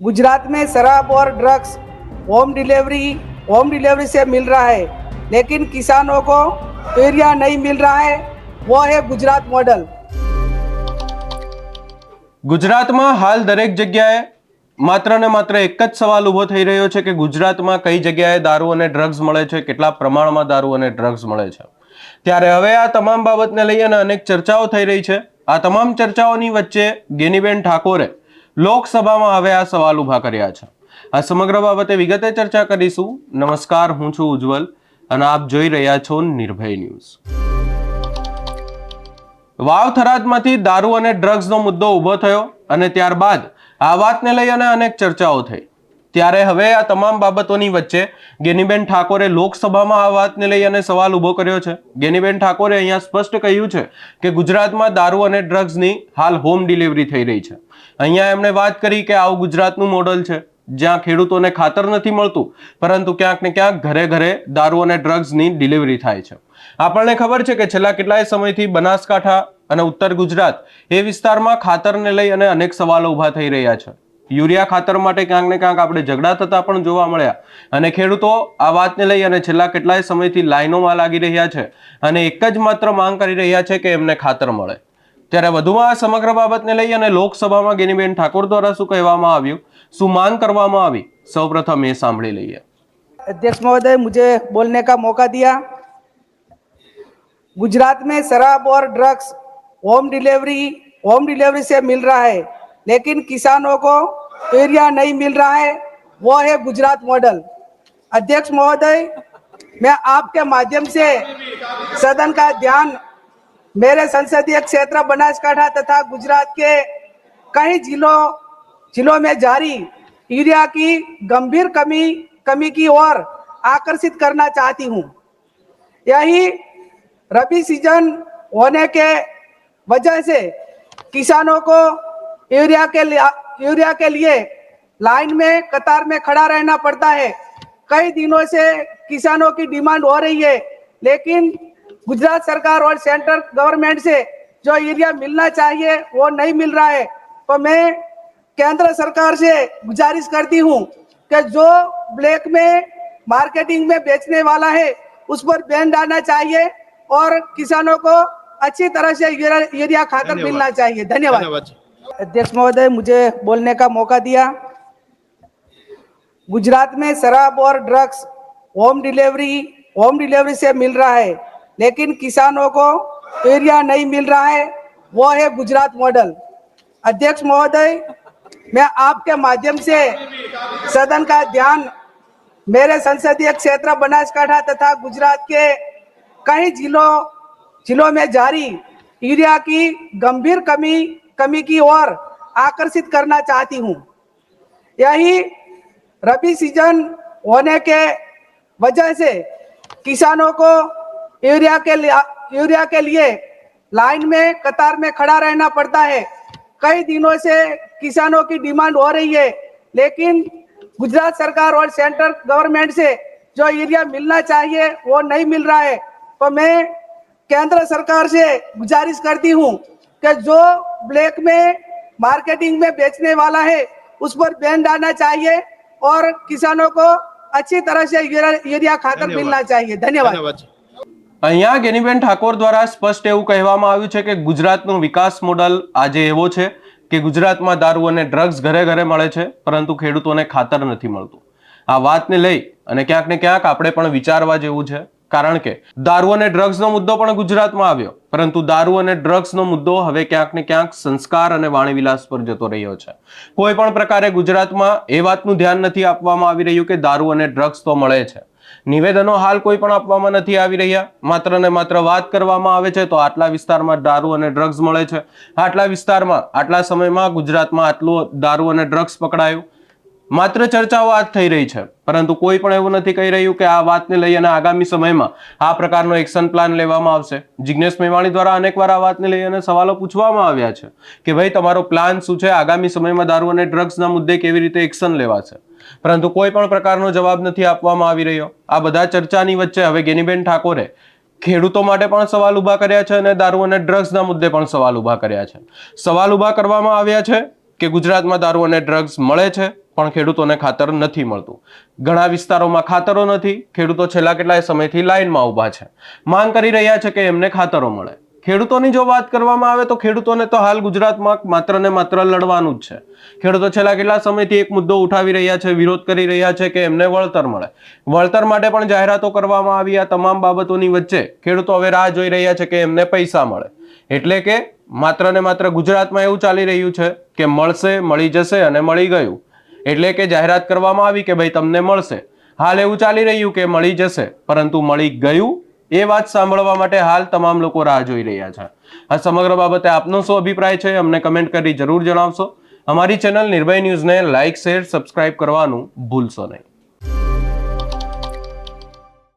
गुजरात में शराब और ड्रग्स होम डिलीवरी से मिल रहा है, लेकिन किसानों को यूरिया नहीं मिल रहा है। वो है गुजरात मॉडल। ગુજરાતમાં હાલ દરેક જગ્યાએ માત્ર ને માત્ર એક જ સવાલ ઊભો થઈ રહ્યો છે કે ગુજરાતમાં કઈ જગ્યાએ દારૂ અને ડ્રગ્સ મળે છે, કેટલા પ્રમાણમાં દારૂ અને ડ્રગ્સ મળે છે। ત્યારે હવે આ તમામ બાબતને લઈ અને અનેક ચર્ચાઓ થઈ રહી છે। આ તમામ ચર્ચાઓની વચ્ચે ગેનીબેન ઠાકોરે લોકસભામાં હવે આ સવાલ ઊભા કર્યા છે। આ સમગ્ર બાબતે વિગતે ચર્ચા કરીશું। નમસ્કાર, હું છું ઉજ્જવલ અને આપ જોઈ રહ્યા છો નિર્ભય ન્યૂઝ। વાવ થરાદમાંથી દારૂ અને ડ્રગ્સનો મુદ્દો ઊભો થયો અને ત્યારબાદ આ વાતને લઈ અને અનેક ચર્ચાઓ થઈ। ત્યારે હવે આ તમામ બાબતોની વચ્ચે ગેનીબેન ઠાકોરે લોકસભામાં આ વાતને લઈ અને સવાલ ઊભો કર્યો છે। ગેનીબેન ઠાકોરે અહીંયા સ્પષ્ટ કહ્યું છે કે ગુજરાતમાં દારૂ અને ડ્રગ્સની હાલ હોમ ડિલિવરી થઈ રહી છે। અહીંયા એમણે વાત કરી કે આવું ગુજરાતનું મોડલ છે જ્યાં ખેડૂતોને ખાતર નથી મળતું, પરંતુ ક્યાંક ને ક્યાંક ઘરે ઘરે દારૂ અને ડ્રગ્સની ડિલિવરી થાય છે। આપણને ખબર છે કે છેલ્લા કેટલાય સમયથી બનાસકાંઠા અને ઉત્તર ગુજરાત એ વિસ્તારમાં ખાતરને લઈ અને અનેક સવાલો ઊભા થઈ રહ્યા છે। યુરિયા ખાતર માટે ક્યાંક ને ક્યાંક આપણે ઝઘડા થતા પણ જોવા મળ્યા અને ખેડૂતો આ વાતને લઈ અને છેલ્લા કેટલાય સમયથી લાઈનોમાં લાગી રહ્યા છે અને એક જ માત્ર માંગ કરી રહ્યા છે કે એમને ખાતર મળે। ત્યારે વધુમાં આ સમગ્ર બાબતને લઈ અને લોકસભામાં ગેનીબેન ઠાકોર દ્વારા શું કહેવામાં આવ્યું, શું માંગ કરવામાં આવી, સૌપ્રથમ એ સાંભળી લઈએ। अध्यक्ष महोदय, मुझे बोलने का मौका दिया। गुजरात में शराब और ड्रग्स होम डिलीवरी से मिल रहा है, लेकिन किसानों को यूरिया नहीं मिल रहा है। वो है गुजरात मॉडल। अध्यक्ष महोदय, मैं आपके माध्यम से सदन का ध्यान मेरे संसदीय क्षेत्र बनासकांठा तथा गुजरात के कई जिलों में जारी यूरिया की गंभीर कमी की ओर आकर्षित करना चाहती हूँ। यही रबी सीजन होने के वजह से किसानों को यूरिया के लिए लाइन में कतार में खड़ा रहना पड़ता है। कई दिनों से किसानों की डिमांड हो रही है, लेकिन गुजरात सरकार और सेंट्रल गवर्नमेंट से जो यूरिया मिलना चाहिए वो नहीं मिल रहा है। तो मैं केंद्र सरकार से गुजारिश करती हूँ कि जो ब्लैक में मार्केटिंग में बेचने वाला है उस पर बैन डालना चाहिए और किसानों को अच्छी तरह से यूरिया खातर मिलना चाहिए। धन्यवाद। अध्यक्ष महोदय, मुझे बोलने का मौका दिया। गुजरात में शराब और ड्रग्स होम डिलीवरी से मिल रहा है, लेकिन किसानों को यूरिया नहीं मिल रहा है। वो है गुजरात मॉडल। अध्यक्ष महोदय, मैं आपके माध्यम से सदन का ध्यान मेरे संसदीय क्षेत्र बनासकांठा तथा गुजरात के कई जिलों में जारी यूरिया की गंभीर कमी की ओर आकर्षित करना चाहती हूँ। यही रबी सीजन होने के वजह से किसानों को यूरिया के लिए लाइन में कतार में खड़ा रहना पड़ता है। कई दिनों से किसानों की डिमांड हो रही है, लेकिन गुजरात सरकार और सेंट्रल गवर्नमेंट से जो यूरिया मिलना चाहिए वो नहीं मिल रहा है। तो मैं केंद्र सरकार से गुजारिश करती हूँ कि जो ब्लैक में मार्केटिंग में बेचने वाला है उस पर बैन डालना चाहिए और किसानों को अच्छी तरह से यूरिया खातर मिलना चाहिए। धन्यवाद। અહીંયા ગેનીબેન ઠાકોર દ્વારા સ્પષ્ટ એવું કહેવામાં આવ્યું છે કે ગુજરાતનું વિકાસ મોડલ આજે એવો છે કે ગુજરાતમાં દારૂ અને ડ્રગ્સ ઘરે ઘરે મળે છે, પરંતુ ખેડૂતોને ખાતર નથી મળતું। આ વાતને લઈ અને ક્યાંક ને ક્યાંક આપણે પણ વિચારવા જેવું છે, કારણ કે દારૂ અને ડ્રગ્સનો મુદ્દો પણ ગુજરાતમાં આવ્યો, પરંતુ દારૂ અને ડ્રગ્સનો મુદ્દો હવે ક્યાંક ને ક્યાંક સંસ્કાર અને વાણીવિલાસ પર જતો રહ્યો છે। કોઈ પણ પ્રકારે ગુજરાતમાં એ વાતનું ધ્યાન નથી આપવામાં આવી રહ્યું કે દારૂ અને ડ્રગ્સ તો મળે છે। નિવેદનો હાલ કોઈ પણ આપવામાં નથી આવી રહ્યા, માત્ર ને માત્ર વાત કરવામાં આવે છે તો આટલા વિસ્તારમાં દારૂ અને ડ્રગ્સ મળે છે, આટલા વિસ્તારમાં આટલા સમયમાં ગુજરાતમાં આટલું દારૂ અને ડ્રગ્સ પકડાયું, માત્ર ચર્ચાઓ આજ થઈ રહી છે, પરંતુ કોઈ પણ એવું નથી કહી રહ્યું કે આ વાતને લઈ અને આગામી સમયમાં આ પ્રકારનો એક્શન પ્લાન લેવામાં આવશે। જિગ્નેશ મેવાણી દ્વારા અનેકવાર આ વાતને લઈ અને સવાલો પૂછવામાં આવ્યા છે કે ભાઈ તમારો પ્લાન શું છે, આગામી સમયમાં દારૂ અને ડ્રગ્સના મુદ્દે કેવી રીતે એક્શન લેવાશે, પરંતુ કોઈ પણ પ્રકારનો જવાબ નથી આપવામાં આવી રહ્યો। આ બધા ચર્ચાની વચ્ચે હવે ગેનીબેન ઠાકોરે ખેડૂતો માટે પણ સવાલ ઊભા કર્યા છે અને દારૂ અને ડ્રગ્સના મુદ્દે પણ સવાલ ઊભા કર્યા છે। સવાલ ઊભા કરવામાં આવ્યા છે કે ગુજરાતમાં દારૂ અને ડ્રગ્સ મળે છે, પણ ખેડૂતોને ખાતર નથી મળતું. ઘણા વિસ્તારોમાં ખાતરો નથી, ખેડૂતો છેલ્લા કેટલાય સમયથી લાઇનમાં ઊભા છે, માંગ કરી રહ્યા છે કે એમને ખાતરો મળે. ખેડૂતોની જો વાત કરવામાં આવે તો ખેડૂતોને તો હાલ ગુજરાતમાં માત્ર ને માત્ર લડવાનું જ છે. ખેડૂતો છેલ્લા કેટલા સમયથી એક મુદ્દો ઉઠાવી રહ્યા છે, વિરોધ કરી રહ્યા છે કે એમને વળતર મળે. વળતર માટે પણ જાહેરાતો કરવામાં આવી. આ તમામ બાબતોની વચ્ચે ખેડૂતો હવે રાહ જોઈ રહ્યા છે કે એમને પૈસા મળે. એટલે કે માત્ર ને માત્ર ગુજરાતમાં એવું ચાલી રહ્યું છે કે મળશે, મળી જશે અને મળી ગયું. એટલે કે જાહેરાત કરવામાં આવી કે ભાઈ તમને મળશે. હાલ એવું ચાલી રહ્યું કે મળી જશે પરંતુ મળી ગયું એ વાત સાંભળવા માટે હાલ તમામ લોકો રાહ જોઈ રહ્યા છે. આ સમગ્ર બાબતે આપનો શું અભિપ્રાય છે અમને કમેન્ટ કરી જરૂર જણાવશો. અમારી ચેનલ નિર્ભય ન્યૂઝને લાઇક, શેર, સબસ્ક્રાઇબ કરવાનું ભૂલશો નહીં.